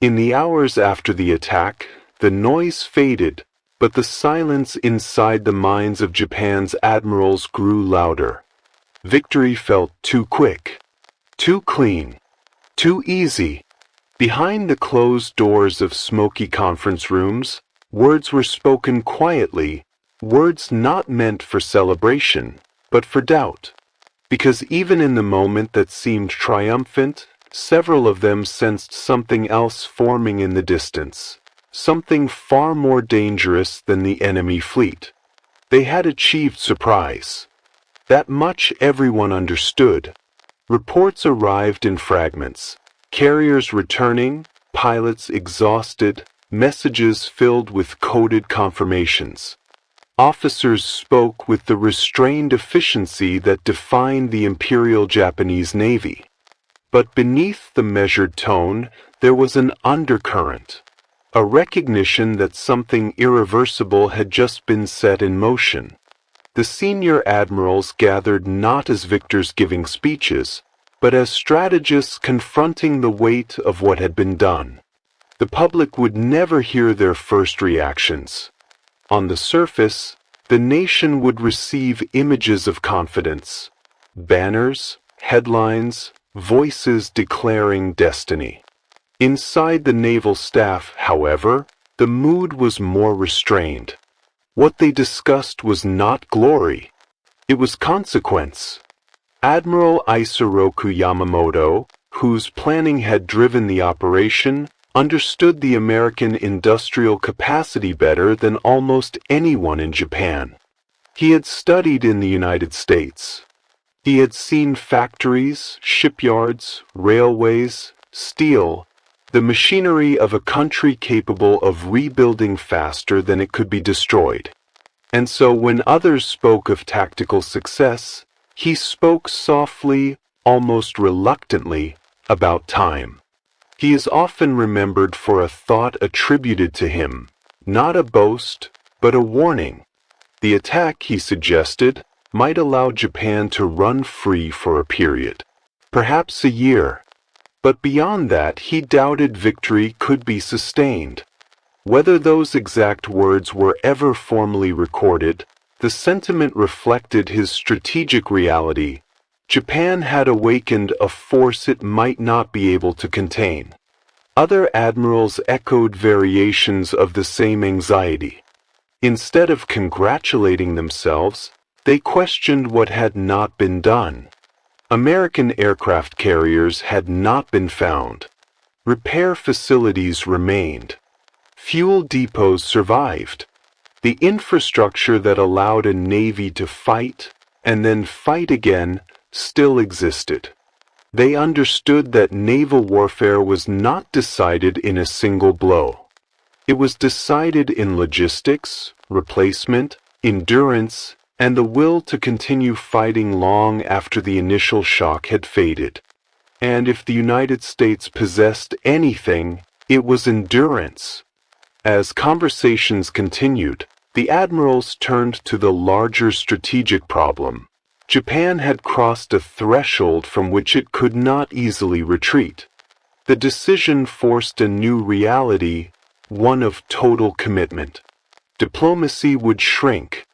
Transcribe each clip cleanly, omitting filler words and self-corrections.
In the hours after the attack, the noise faded, but the silence inside the minds of Japan's admirals grew louder. Victory felt too quick, too clean, too easy. Behind the closed doors of smoky conference rooms, words were spoken quietly, words not meant for celebration, but for doubt. Because even in the moment that seemed triumphant, several of them sensed something else forming in the distance, something far more dangerous than the enemy fleet. They had achieved surprise. That much everyone understood. Reports arrived in fragments, carriers returning, pilots exhausted, messages filled with coded confirmations. Officers spoke with the restrained efficiency that defined the Imperial Japanese Navy. But beneath the measured tone, there was an undercurrent, a recognition that something irreversible had just been set in motion. The senior admirals gathered not as victors giving speeches, but as strategists confronting the weight of what had been done. The public would never hear their first reactions. On the surface, the nation would receive images of confidence, banners, headlines, voices declaring destiny. Inside the naval staff, however, the mood was more restrained. What they discussed was not glory. It was consequence. Admiral Isoroku Yamamoto, whose planning had driven the operation, understood the American industrial capacity better than almost anyone in Japan. He had studied in the United States. He had seen factories, shipyards, railways, steel, the machinery of a country capable of rebuilding faster than it could be destroyed. And so when others spoke of tactical success, he spoke softly, almost reluctantly, about time. He is often remembered for a thought attributed to him, not a boast, but a warning. The attack, he suggested, might allow Japan to run free for a period, perhaps a year. But beyond that, he doubted victory could be sustained. Whether those exact words were ever formally recorded, the sentiment reflected his strategic reality. Japan had awakened a force it might not be able to contain. Other admirals echoed variations of the same anxiety. Instead of congratulating themselves, they questioned what had not been done. American aircraft carriers had not been found. Repair facilities remained. Fuel depots survived. The infrastructure that allowed a navy to fight, and then fight again, still existed. They understood that naval warfare was not decided in a single blow. It was decided in logistics, replacement, endurance, and the will to continue fighting long after the initial shock had faded. And if the United States possessed anything, it was endurance. As conversations continued, the admirals turned to the larger strategic problem. Japan had crossed a threshold from which it could not easily retreat. The decision forced a new reality, one of total commitment. Diplomacy would shrink.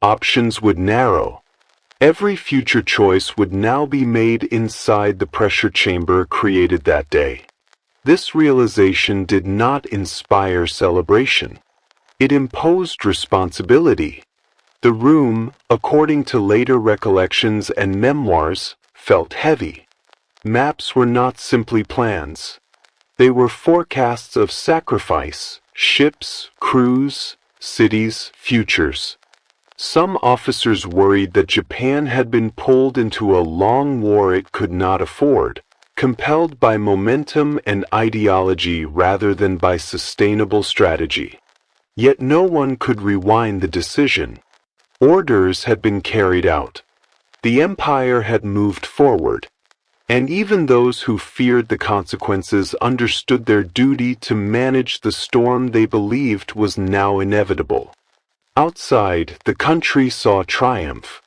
Options would narrow. Every future choice would now be made inside the pressure chamber created that day. This realization did not inspire celebration. It imposed responsibility. The room, according to later recollections and memoirs, felt heavy. Maps were not simply plans. They were forecasts of sacrifice, ships, crews, cities, futures. Some officers worried that Japan had been pulled into a long war it could not afford, compelled by momentum and ideology rather than by sustainable strategy. Yet no one could rewind the decision. Orders had been carried out. The empire had moved forward. And even those who feared the consequences understood their duty to manage the storm they believed was now inevitable. Outside, the country saw triumph.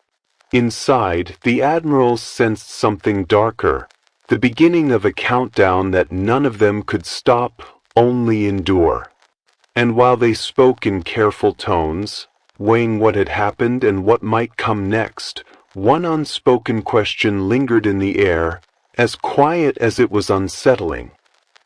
Inside, the admirals sensed something darker, the beginning of a countdown that none of them could stop only endure. And while they spoke in careful tones, weighing what had happened and what might come next, one unspoken question lingered in the air, as quiet as it was unsettling.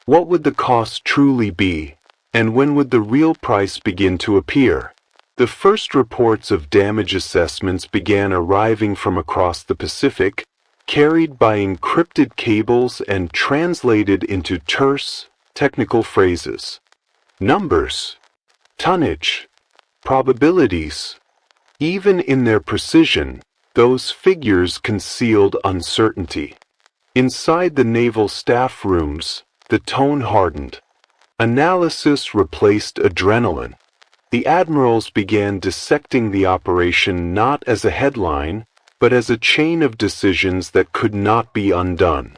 What would the cost truly be, and when would the real price begin to appear? The first reports of damage assessments began arriving from across the Pacific, carried by encrypted cables and translated into terse, technical phrases. Numbers, tonnage, probabilities. Even in their precision, those figures concealed uncertainty. Inside the naval staff rooms, the tone hardened. Analysis replaced adrenaline. The admirals began dissecting the operation not as a headline, but as a chain of decisions that could not be undone.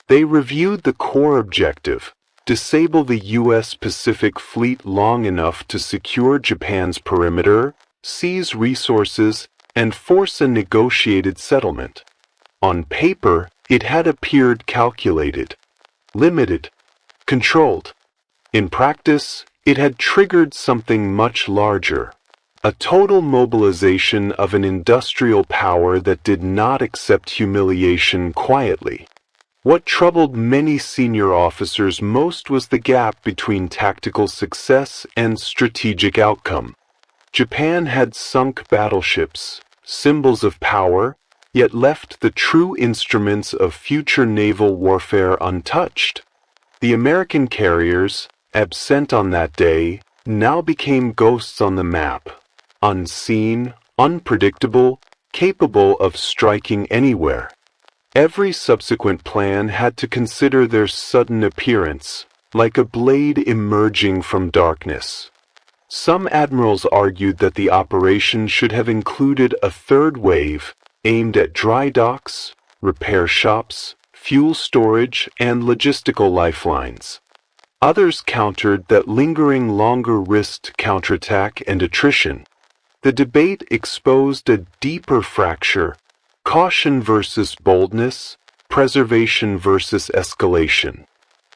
They reviewed the core objective: disable the U.S. Pacific Fleet long enough to secure Japan's perimeter, seize resources, and force a negotiated settlement. On paper, it had appeared calculated, limited, controlled. In practice, it had triggered something much larger: a total mobilization of an industrial power that did not accept humiliation quietly. What troubled many senior officers most was the gap between tactical success and strategic outcome. Japan had sunk battleships, symbols of power, yet left the true instruments of future naval warfare untouched. The American carriers, absent on that day, now became ghosts on the map, unseen, unpredictable, capable of striking anywhere. Every subsequent plan had to consider their sudden appearance, like a blade emerging from darkness. Some admirals argued that the operation should have included a third wave aimed at dry docks, repair shops, fuel storage, and logistical lifelines. Others countered that lingering longer risked counterattack and attrition. The debate exposed a deeper fracture: caution versus boldness, preservation versus escalation.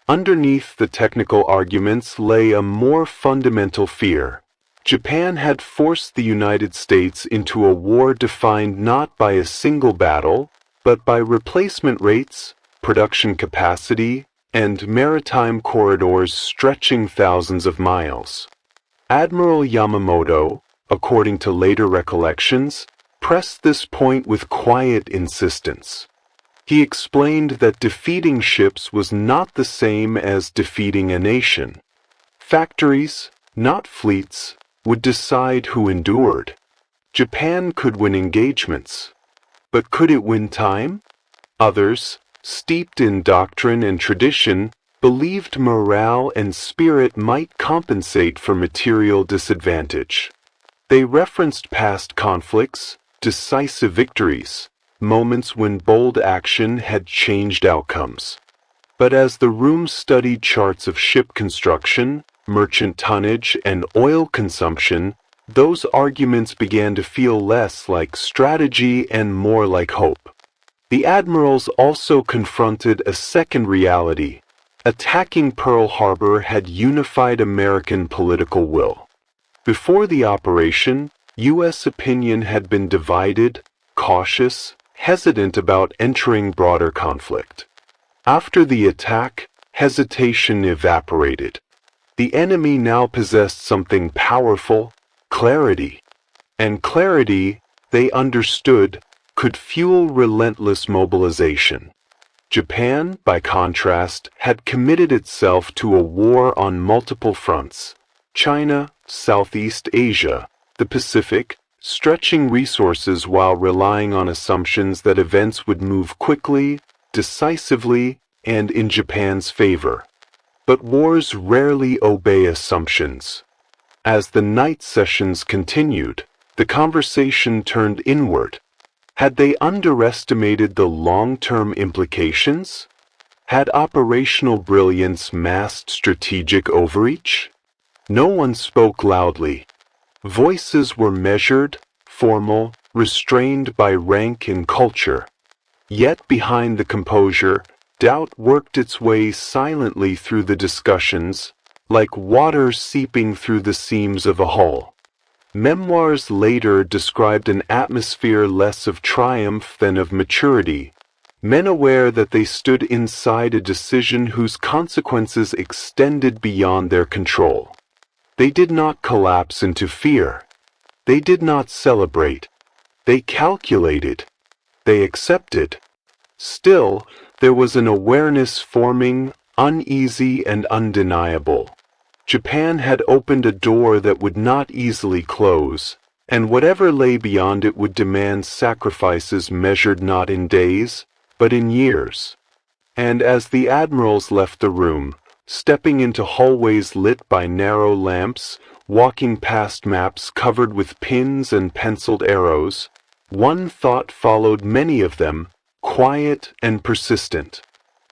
Underneath the technical arguments lay a more fundamental fear. Japan had forced the United States into a war defined not by a single battle, but by replacement rates, production capacity, and maritime corridors stretching thousands of miles. Admiral Yamamoto, according to later recollections, pressed this point with quiet insistence. He explained that defeating ships was not the same as defeating a nation. Factories, not fleets, would decide who endured. Japan could win engagements, but could it win time? Others, steeped in doctrine and tradition, believed morale and spirit might compensate for material disadvantage. They referenced past conflicts, decisive victories, moments when bold action had changed outcomes. But as the room studied charts of ship construction, merchant tonnage, and oil consumption, those arguments began to feel less like strategy and more like hope. The admirals also confronted a second reality. Attacking Pearl Harbor had unified American political will. Before the operation, U.S. opinion had been divided, cautious, hesitant about entering broader conflict. After the attack, hesitation evaporated. The enemy now possessed something powerful: clarity. And clarity, they understood, could fuel relentless mobilization. Japan, by contrast, had committed itself to a war on multiple fronts: China, Southeast Asia, the Pacific, stretching resources while relying on assumptions that events would move quickly, decisively, and in Japan's favor. But wars rarely obey assumptions. As the night sessions continued, the conversation turned inward. Had they underestimated the long-term implications? Had operational brilliance masked strategic overreach? No one spoke loudly. Voices were measured, formal, restrained by rank and culture. Yet behind the composure, doubt worked its way silently through the discussions, like water seeping through the seams of a hull. Memoirs later described an atmosphere less of triumph than of maturity, men aware that they stood inside a decision whose consequences extended beyond their control. They did not collapse into fear. They did not celebrate. They calculated. They accepted. Still, there was an awareness forming, uneasy and undeniable. Japan had opened a door that would not easily close, and whatever lay beyond it would demand sacrifices measured not in days, but in years. And as the admirals left the room, stepping into hallways lit by narrow lamps, walking past maps covered with pins and penciled arrows, one thought followed many of them, quiet and persistent.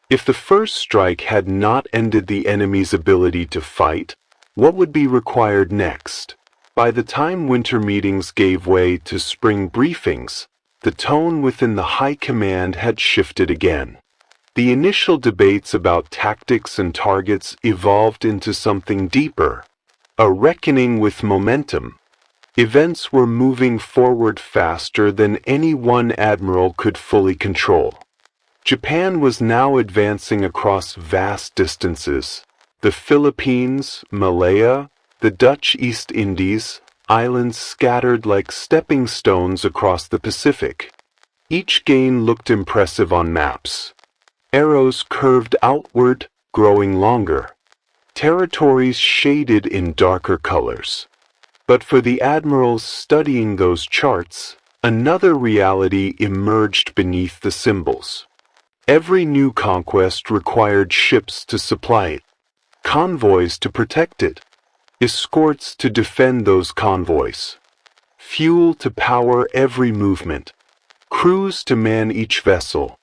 If the first strike had not ended the enemy's ability to fight, what would be required next? By the time winter meetings gave way to spring briefings, the tone within the high command had shifted again. The initial debates about tactics and targets evolved into something deeper, a reckoning with momentum. Events were moving forward faster than any one admiral could fully control. Japan was now advancing across vast distances. The Philippines, Malaya, the Dutch East Indies, islands scattered like stepping stones across the Pacific. Each gain looked impressive on maps. Arrows curved outward, growing longer. Territories shaded in darker colors. But for the admirals studying those charts, another reality emerged beneath the symbols. Every new conquest required ships to supply it, convoys to protect it, escorts to defend those convoys, fuel to power every movement, crews to man each vessel,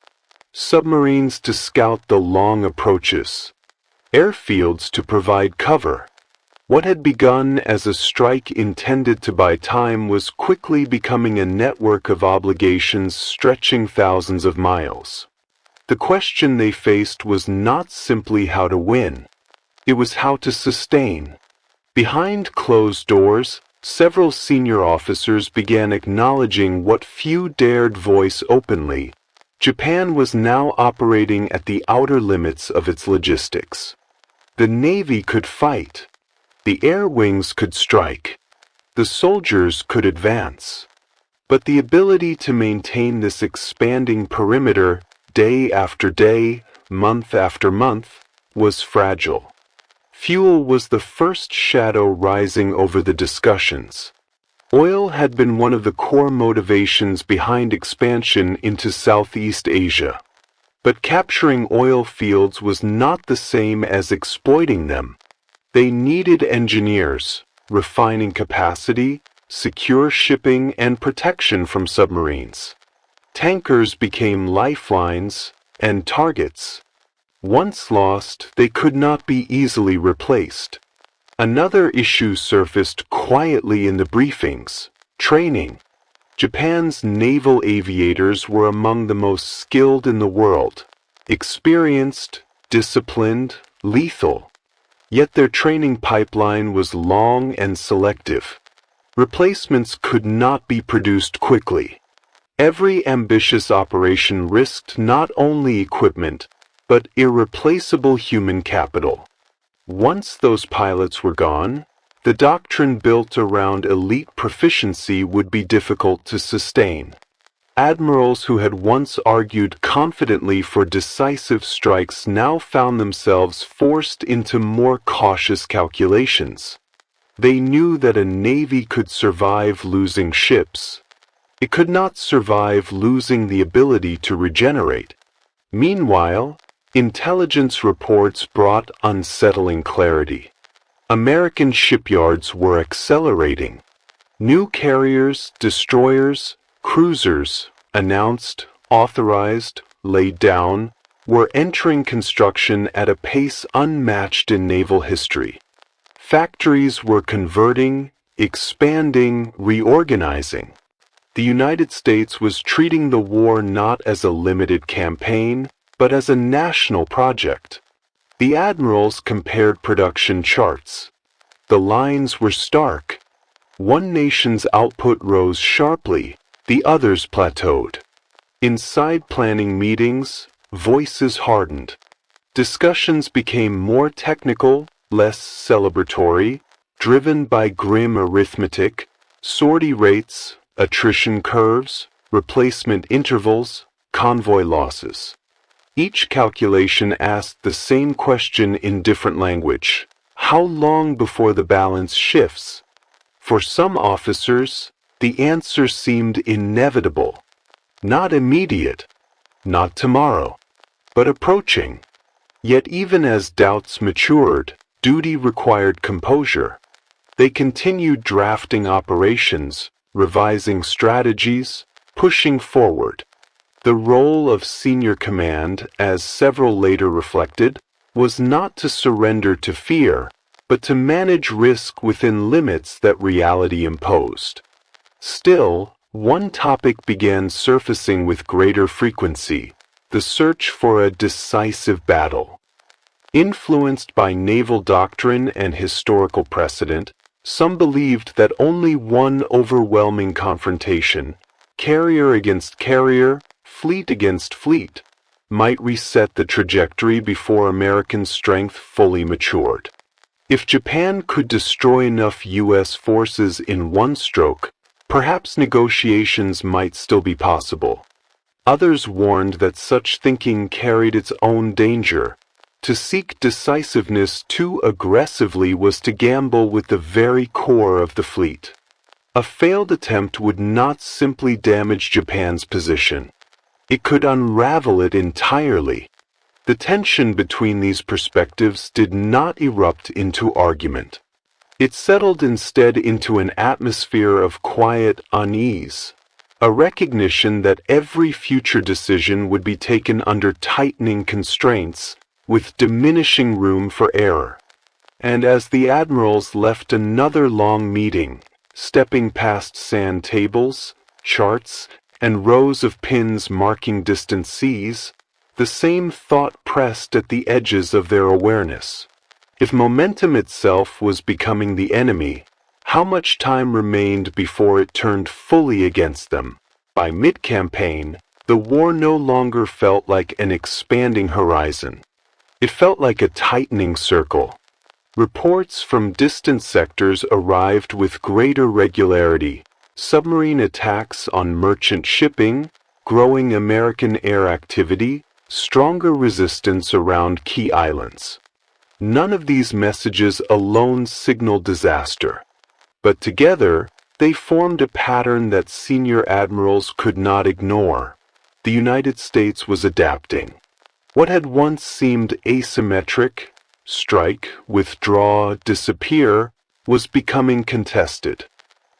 submarines to scout the long approaches, airfields to provide cover. What had begun as a strike intended to buy time was quickly becoming a network of obligations stretching thousands of miles. The question they faced was not simply how to win. It was how to sustain. Behind closed doors, several senior officers began acknowledging what few dared voice openly. Japan was now operating at the outer limits of its logistics. The Navy could fight. The air wings could strike. The soldiers could advance. But the ability to maintain this expanding perimeter day after day, month after month, was fragile. Fuel was the first shadow rising over the discussions. Oil had been one of the core motivations behind expansion into Southeast Asia. But capturing oil fields was not the same as exploiting them. They needed engineers, refining capacity, secure shipping, and protection from submarines. Tankers became lifelines and targets. Once lost, they could not be easily replaced. Another issue surfaced quietly in the briefings: training. Japan's naval aviators were among the most skilled in the world, experienced, disciplined, lethal. Yet their training pipeline was long and selective. Replacements could not be produced quickly. Every ambitious operation risked not only equipment, but irreplaceable human capital. Once those pilots were gone, the doctrine built around elite proficiency would be difficult to sustain. Admirals who had once argued confidently for decisive strikes now found themselves forced into more cautious calculations. They knew that a navy could survive losing ships. It could not survive losing the ability to regenerate. Meanwhile, intelligence reports brought unsettling clarity. American shipyards were accelerating. New carriers, destroyers, cruisers, announced, authorized, laid down, were entering construction at a pace unmatched in naval history. Factories were converting, expanding, reorganizing. The United States was treating the war not as a limited campaign, but as a national project. The admirals compared production charts. The lines were stark. One nation's output rose sharply, the others plateaued. Inside planning meetings, voices hardened. Discussions became more technical, less celebratory, driven by grim arithmetic, sortie rates, attrition curves, replacement intervals, convoy losses. Each calculation asked the same question in different language. How long before the balance shifts? For some officers, the answer seemed inevitable. Not immediate, not tomorrow, but approaching. Yet even as doubts matured, duty required composure. They continued drafting operations, revising strategies, pushing forward. The role of senior command, as several later reflected, was not to surrender to fear, but to manage risk within limits that reality imposed. Still, one topic began surfacing with greater frequency: the search for a decisive battle. Influenced by naval doctrine and historical precedent, some believed that only one overwhelming confrontation, carrier against carrier, fleet against fleet, might reset the trajectory before American strength fully matured. If Japan could destroy enough U.S. forces in one stroke, perhaps negotiations might still be possible. Others warned that such thinking carried its own danger. To seek decisiveness too aggressively was to gamble with the very core of the fleet. A failed attempt would not simply damage Japan's position. It could unravel it entirely. The tension between these perspectives did not erupt into argument. It settled instead into an atmosphere of quiet unease, a recognition that every future decision would be taken under tightening constraints, with diminishing room for error. And as the admirals left another long meeting, stepping past sand tables, charts, and rows of pins marking distant seas, the same thought pressed at the edges of their awareness. If momentum itself was becoming the enemy, how much time remained before it turned fully against them? By mid-campaign, the war no longer felt like an expanding horizon. It felt like a tightening circle. Reports from distant sectors arrived with greater regularity: submarine attacks on merchant shipping, growing American air activity, stronger resistance around key islands. None of these messages alone signaled disaster, but together they formed a pattern that senior admirals could not ignore. The United States was adapting. What had once seemed asymmetric, strike, withdraw, disappear, was becoming contested.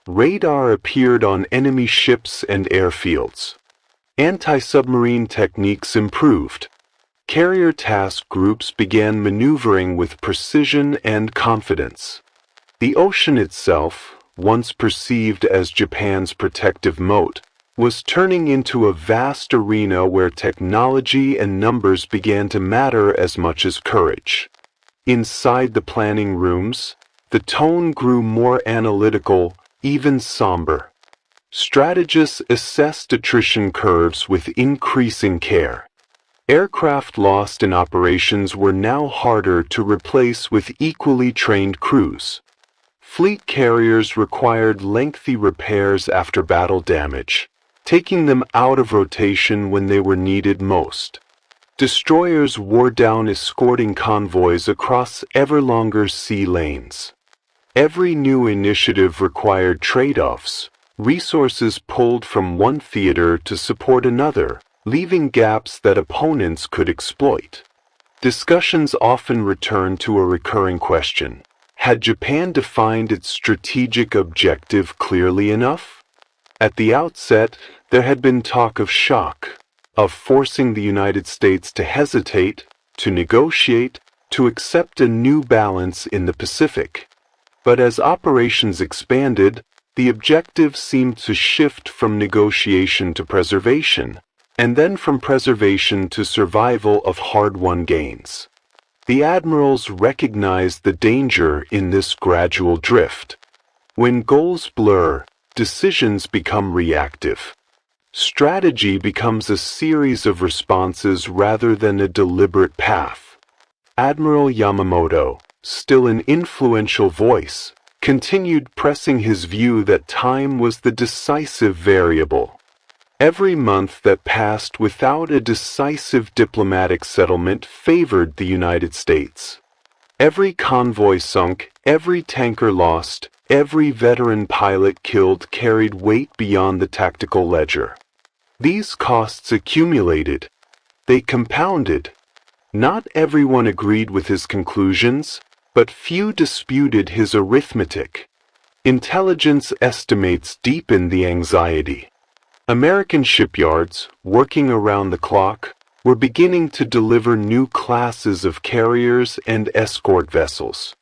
Radar appeared on enemy ships and airfields. Anti-submarine techniques improved. Carrier task groups began maneuvering with precision and confidence. The ocean itself, once perceived as Japan's protective moat, was turning into a vast arena where technology and numbers began to matter as much as courage. Inside the planning rooms, the tone grew more analytical, even somber. Strategists assessed attrition curves with increasing care. Aircraft lost in operations were now harder to replace with equally trained crews. Fleet carriers required lengthy repairs after battle damage, taking them out of rotation when they were needed most. Destroyers wore down escorting convoys across ever longer sea lanes. Every new initiative required trade-offs, resources pulled from one theater to support another, leaving gaps that opponents could exploit. Discussions often returned to a recurring question: had Japan defined its strategic objective clearly enough? At the outset, there had been talk of shock, of forcing the United States to hesitate, to negotiate, to accept a new balance in the Pacific. But as operations expanded, the objective seemed to shift from negotiation to preservation, and then from preservation to survival of hard-won gains. The admirals recognized the danger in this gradual drift. When goals blur, decisions become reactive. Strategy becomes a series of responses rather than a deliberate path. Admiral Yamamoto, still an influential voice, continued pressing his view that time was the decisive variable. Every month that passed without a decisive diplomatic settlement favored the United States. Every convoy sunk, every tanker lost, every veteran pilot killed carried weight beyond the tactical ledger. These costs accumulated. They compounded. Not everyone agreed with his conclusions, but few disputed his arithmetic. Intelligence estimates deepened the anxiety. American shipyards, working around the clock, were beginning to deliver new classes of carriers and escort vessels.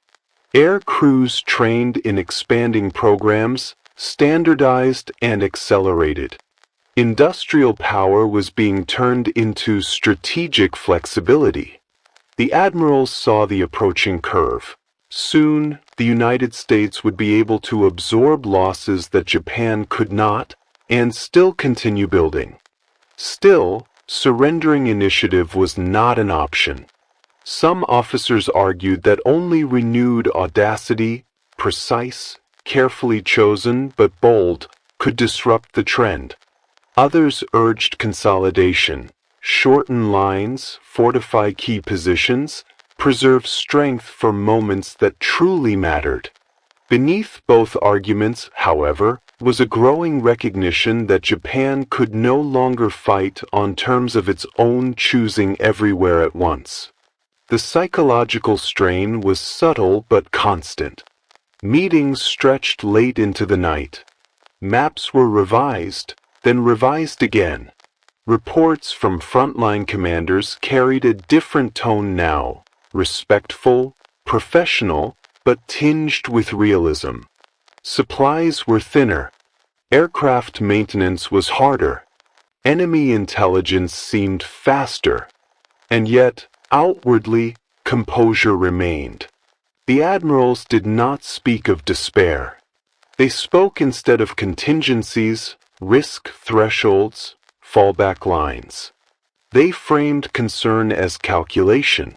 Air crews trained in expanding programs, standardized and accelerated. Industrial power was being turned into strategic flexibility. The admirals saw the approaching curve. Soon, the United States would be able to absorb losses that Japan could not, and still continue building. Still, surrendering initiative was not an option. Some officers argued that only renewed audacity, precise, carefully chosen but bold, could disrupt the trend. Others urged consolidation, shorten lines, fortify key positions, preserve strength for moments that truly mattered. Beneath both arguments, however, was a growing recognition that Japan could no longer fight on terms of its own choosing everywhere at once. The psychological strain was subtle but constant. Meetings stretched late into the night. Maps were revised, then revised again. Reports from frontline commanders carried a different tone now, respectful, professional, but tinged with realism. Supplies were thinner. Aircraft maintenance was harder. Enemy intelligence seemed faster. And yet, outwardly, composure remained. The admirals did not speak of despair. They spoke instead of contingencies, risk thresholds, fallback lines. They framed concern as calculation.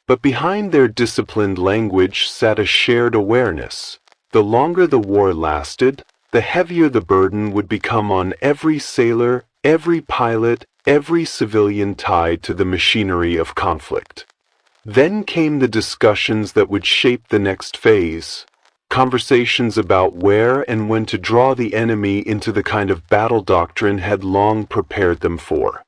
But behind their disciplined language sat a shared awareness. The longer the war lasted, the heavier the burden would become on every sailor, every pilot, every civilian tied to the machinery of conflict. Then came the discussions that would shape the next phase. Conversations about where and when to draw the enemy into the kind of battle doctrine had long prepared them for.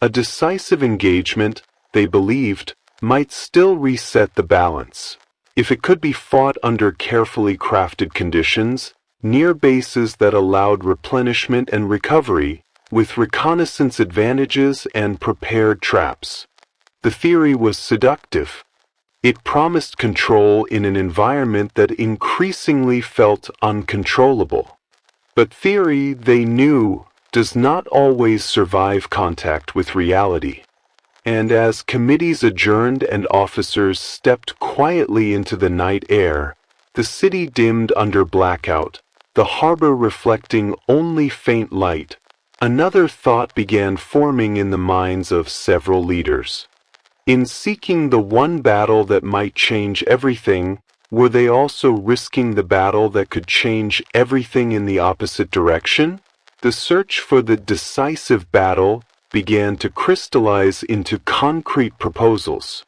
A decisive engagement, they believed, might still reset the balance. If it could be fought under carefully crafted conditions, near bases that allowed replenishment and recovery, with reconnaissance advantages and prepared traps. The theory was seductive. It promised control in an environment that increasingly felt uncontrollable. But theory, they knew, does not always survive contact with reality. And as committees adjourned and officers stepped quietly into the night air, the city dimmed under blackout, the harbor reflecting only faint light, another thought began forming in the minds of several leaders. In seeking the one battle that might change everything, were they also risking the battle that could change everything in the opposite direction? The search for the decisive battle began to crystallize into concrete proposals.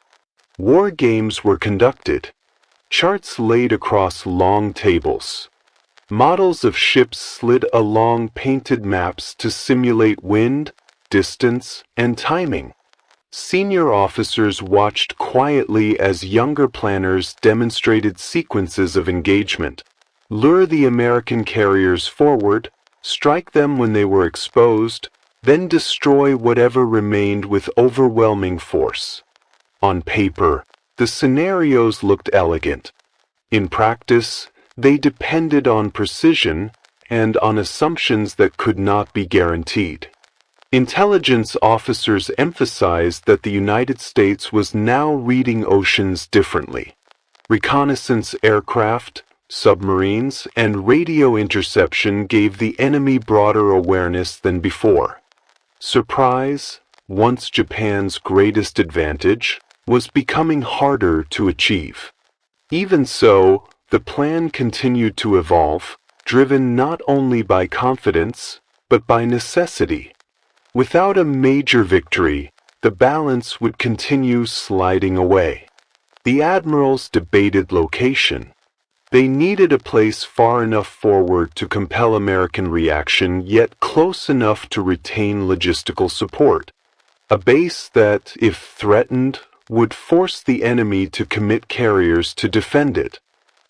War games were conducted. Charts laid across long tables. Models of ships slid along painted maps to simulate wind, distance, and timing. Senior officers watched quietly as younger planners demonstrated sequences of engagement. Lure the American carriers forward, strike them when they were exposed, then destroy whatever remained with overwhelming force. On paper, the scenarios looked elegant. In practice, they depended on precision and on assumptions that could not be guaranteed. Intelligence officers emphasized that the United States was now reading oceans differently. Reconnaissance aircraft, submarines, and radio interception gave the enemy broader awareness than before. Surprise, once Japan's greatest advantage, was becoming harder to achieve. Even so, the plan continued to evolve, driven not only by confidence, but by necessity. Without a major victory, the balance would continue sliding away. The admirals debated location. They needed a place far enough forward to compel American reaction, yet close enough to retain logistical support. A base that, if threatened, would force the enemy to commit carriers to defend it.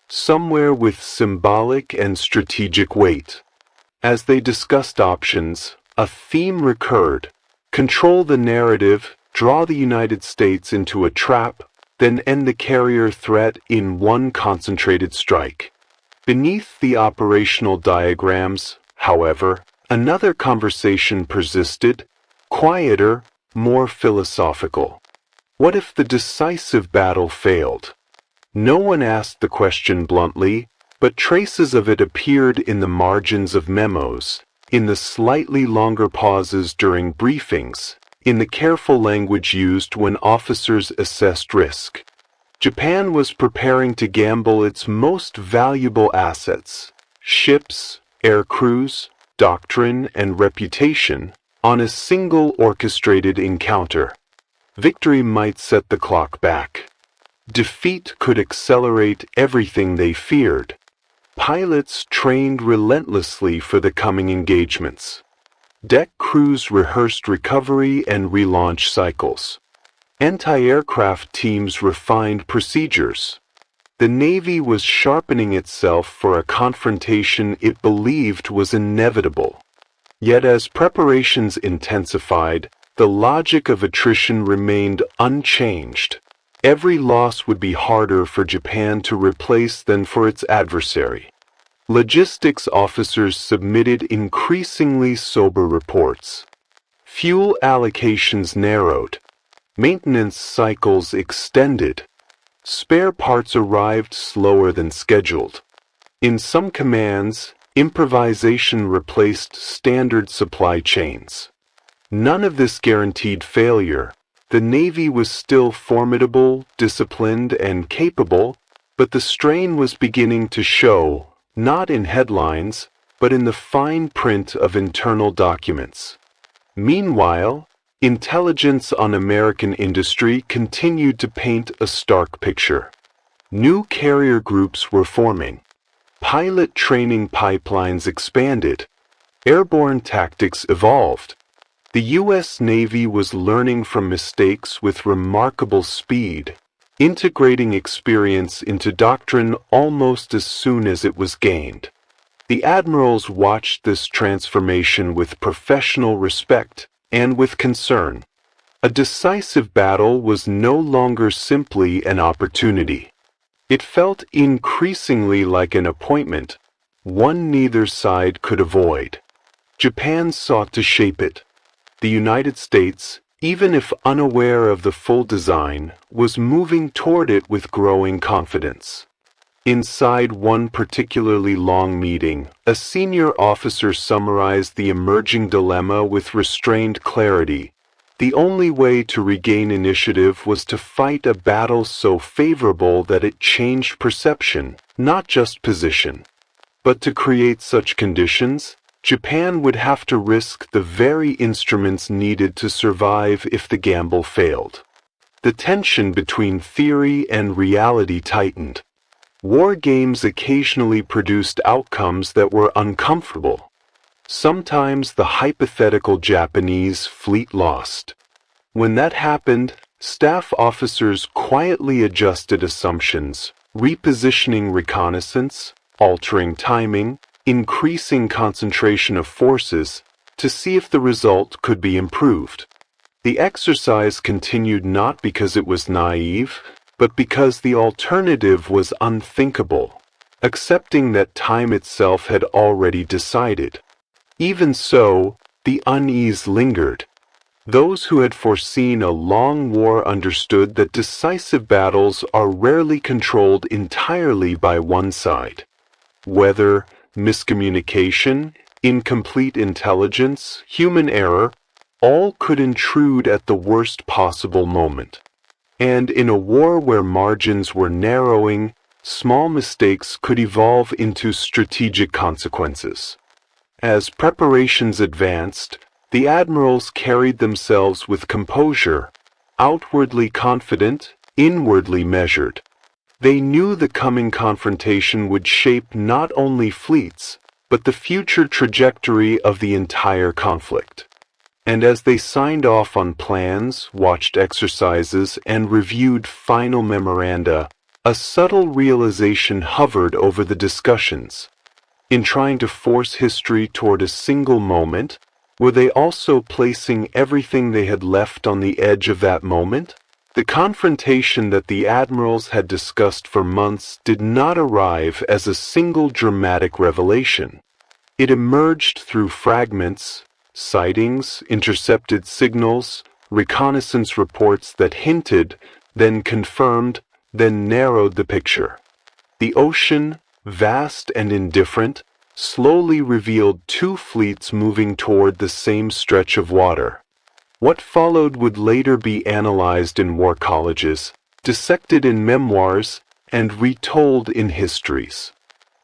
Somewhere with symbolic and strategic weight. As they discussed options, a theme recurred: control the narrative, draw the United States into a trap, then end the carrier threat in one concentrated strike. Beneath the operational diagrams, however, another conversation persisted, quieter, more philosophical. What if the decisive battle failed? No one asked the question bluntly, but traces of it appeared in the margins of memos, in the slightly longer pauses during briefings, in the careful language used when officers assessed risk. Japan was preparing to gamble its most valuable assets, ships, air crews, doctrine, and reputation, on a single orchestrated encounter. Victory might set the clock back. Defeat could accelerate everything they feared. Pilots trained relentlessly for the coming engagements. Deck crews rehearsed recovery and relaunch cycles. Anti-aircraft teams refined procedures. The Navy was sharpening itself for a confrontation it believed was inevitable. Yet as preparations intensified, the logic of attrition remained unchanged. Every loss would be harder for Japan to replace than for its adversary. Logistics officers submitted increasingly sober reports. Fuel allocations narrowed. Maintenance cycles extended. Spare parts arrived slower than scheduled. In some commands, improvisation replaced standard supply chains. None of this guaranteed failure. The Navy was still formidable, disciplined, and capable, but the strain was beginning to show, not in headlines, but in the fine print of internal documents. Meanwhile, intelligence on American industry continued to paint a stark picture. New carrier groups were forming. Pilot training pipelines expanded. Airborne tactics evolved. The U.S. Navy was learning from mistakes with remarkable speed, integrating experience into doctrine almost as soon as it was gained. The admirals watched this transformation with professional respect and with concern. A decisive battle was no longer simply an opportunity. It felt increasingly like an appointment, one neither side could avoid. Japan sought to shape it. The United States, even if unaware of the full design, was moving toward it with growing confidence. Inside one particularly long meeting, a senior officer summarized the emerging dilemma with restrained clarity. The only way to regain initiative was to fight a battle so favorable that it changed perception, not just position. But to create such conditions, Japan would have to risk the very instruments needed to survive if the gamble failed. The tension between theory and reality tightened. War games occasionally produced outcomes that were uncomfortable. Sometimes the hypothetical Japanese fleet lost. When that happened, staff officers quietly adjusted assumptions, repositioning reconnaissance, altering timing, increasing concentration of forces, to see if the result could be improved. The exercise continued not because it was naive, but because the alternative was unthinkable, accepting that time itself had already decided. Even so, the unease lingered. Those who had foreseen a long war understood that decisive battles are rarely controlled entirely by one side. Weather, miscommunication, incomplete intelligence, human error, all could intrude at the worst possible moment. And in a war where margins were narrowing, small mistakes could evolve into strategic consequences. As preparations advanced, the admirals carried themselves with composure, outwardly confident, inwardly measured. They knew the coming confrontation would shape not only fleets, but the future trajectory of the entire conflict. And as they signed off on plans, watched exercises, and reviewed final memoranda, a subtle realization hovered over the discussions. In trying to force history toward a single moment, were they also placing everything they had left on the edge of that moment? The confrontation that the admirals had discussed for months did not arrive as a single dramatic revelation. It emerged through fragments, sightings, intercepted signals, reconnaissance reports that hinted, then confirmed, then narrowed the picture. The ocean, vast and indifferent, slowly revealed two fleets moving toward the same stretch of water. What followed would later be analyzed in war colleges, dissected in memoirs, and retold in histories.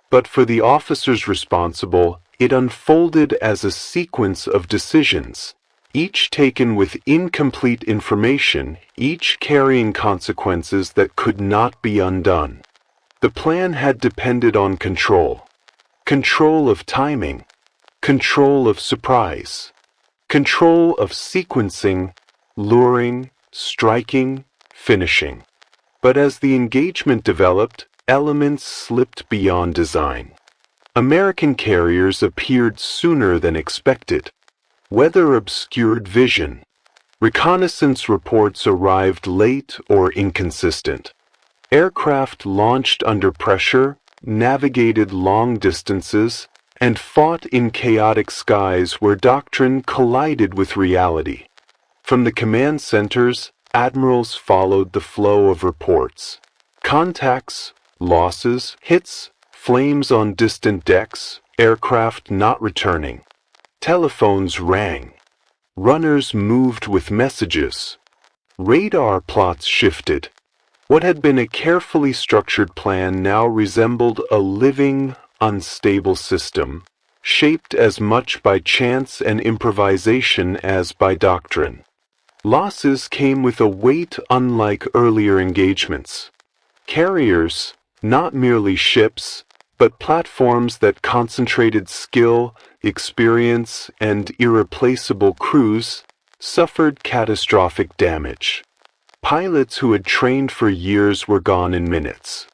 But for the officers responsible, it unfolded as a sequence of decisions, each taken with incomplete information, each carrying consequences that could not be undone. The plan had depended on control. Control of timing, control of surprise, control of sequencing, luring, striking, finishing. But as the engagement developed, elements slipped beyond design. American carriers appeared sooner than expected. Weather obscured vision. Reconnaissance reports arrived late or inconsistent. Aircraft launched under pressure, navigated long distances, and fought in chaotic skies where doctrine collided with reality. From the command centers, admirals followed the flow of reports. Contacts, losses, hits, flames on distant decks, aircraft not returning. Telephones rang. Runners moved with messages. Radar plots shifted. What had been a carefully structured plan now resembled a living, unstable system, shaped as much by chance and improvisation as by doctrine. Losses came with a weight unlike earlier engagements. Carriers, not merely ships, but platforms that concentrated skill, experience, and irreplaceable crews, suffered catastrophic damage. Pilots who had trained for years were gone in minutes.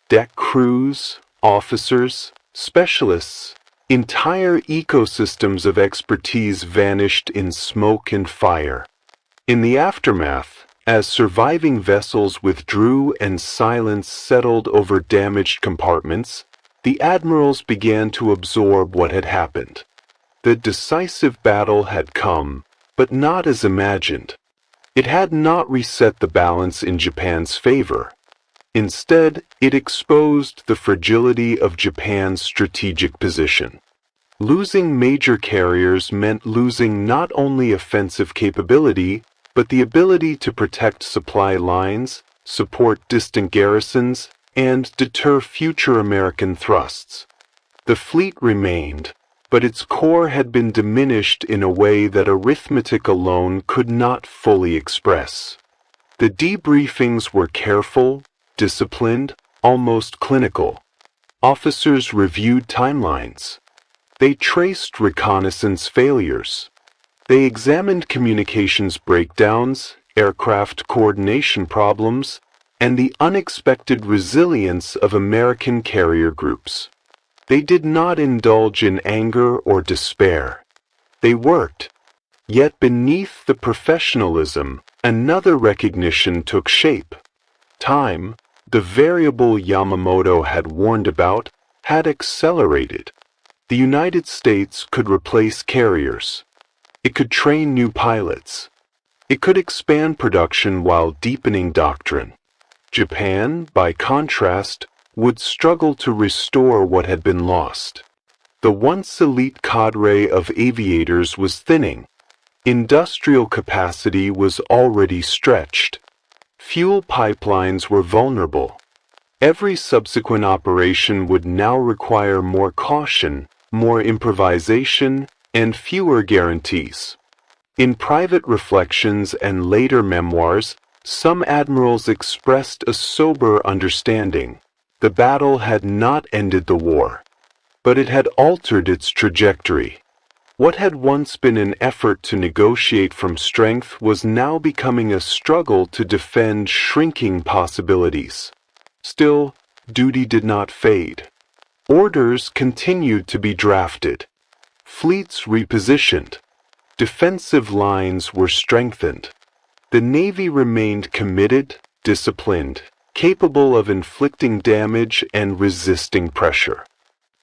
Deck crews, officers, specialists, entire ecosystems of expertise vanished in smoke and fire. In the aftermath, as surviving vessels withdrew and silence settled over damaged compartments, the admirals began to absorb what had happened. The decisive battle had come, but not as imagined. It had not reset the balance in Japan's favor. Instead, it exposed the fragility of Japan's strategic position. Losing major carriers meant losing not only offensive capability, but the ability to protect supply lines, support distant garrisons, and deter future American thrusts. The fleet remained, but its core had been diminished in a way that arithmetic alone could not fully express. The debriefings were careful, disciplined, almost clinical. Officers reviewed timelines. They traced reconnaissance failures. They examined communications breakdowns, aircraft coordination problems, and the unexpected resilience of American carrier groups. They did not indulge in anger or despair. They worked. Yet beneath the professionalism, another recognition took shape. Time, the variable Yamamoto had warned about, had accelerated. The United States could replace carriers. It could train new pilots. It could expand production while deepening doctrine. Japan, by contrast, would struggle to restore what had been lost. The once elite cadre of aviators was thinning. Industrial capacity was already stretched. Fuel pipelines were vulnerable. Every subsequent operation would now require more caution, more improvisation, and fewer guarantees. In private reflections and later memoirs, some admirals expressed a sober understanding. The battle had not ended the war, but it had altered its trajectory. What had once been an effort to negotiate from strength was now becoming a struggle to defend shrinking possibilities. Still, duty did not fade. Orders continued to be drafted. Fleets repositioned. Defensive lines were strengthened. The Navy remained committed, disciplined, capable of inflicting damage and resisting pressure.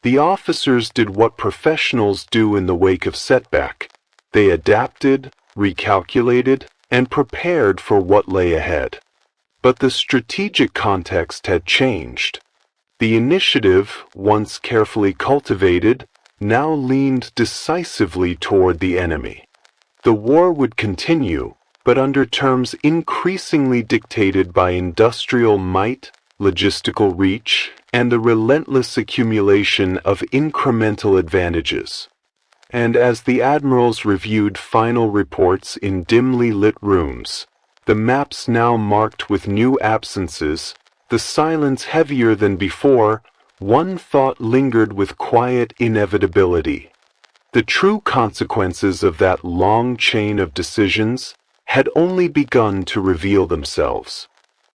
The officers did what professionals do in the wake of setback. They adapted, recalculated, and prepared for what lay ahead. But the strategic context had changed. The initiative, once carefully cultivated, now leaned decisively toward the enemy. The war would continue, but under terms increasingly dictated by industrial might, logistical reach, and the relentless accumulation of incremental advantages. And as the admirals reviewed final reports in dimly lit rooms, the maps now marked with new absences, the silence heavier than before, one thought lingered with quiet inevitability. The true consequences of that long chain of decisions had only begun to reveal themselves.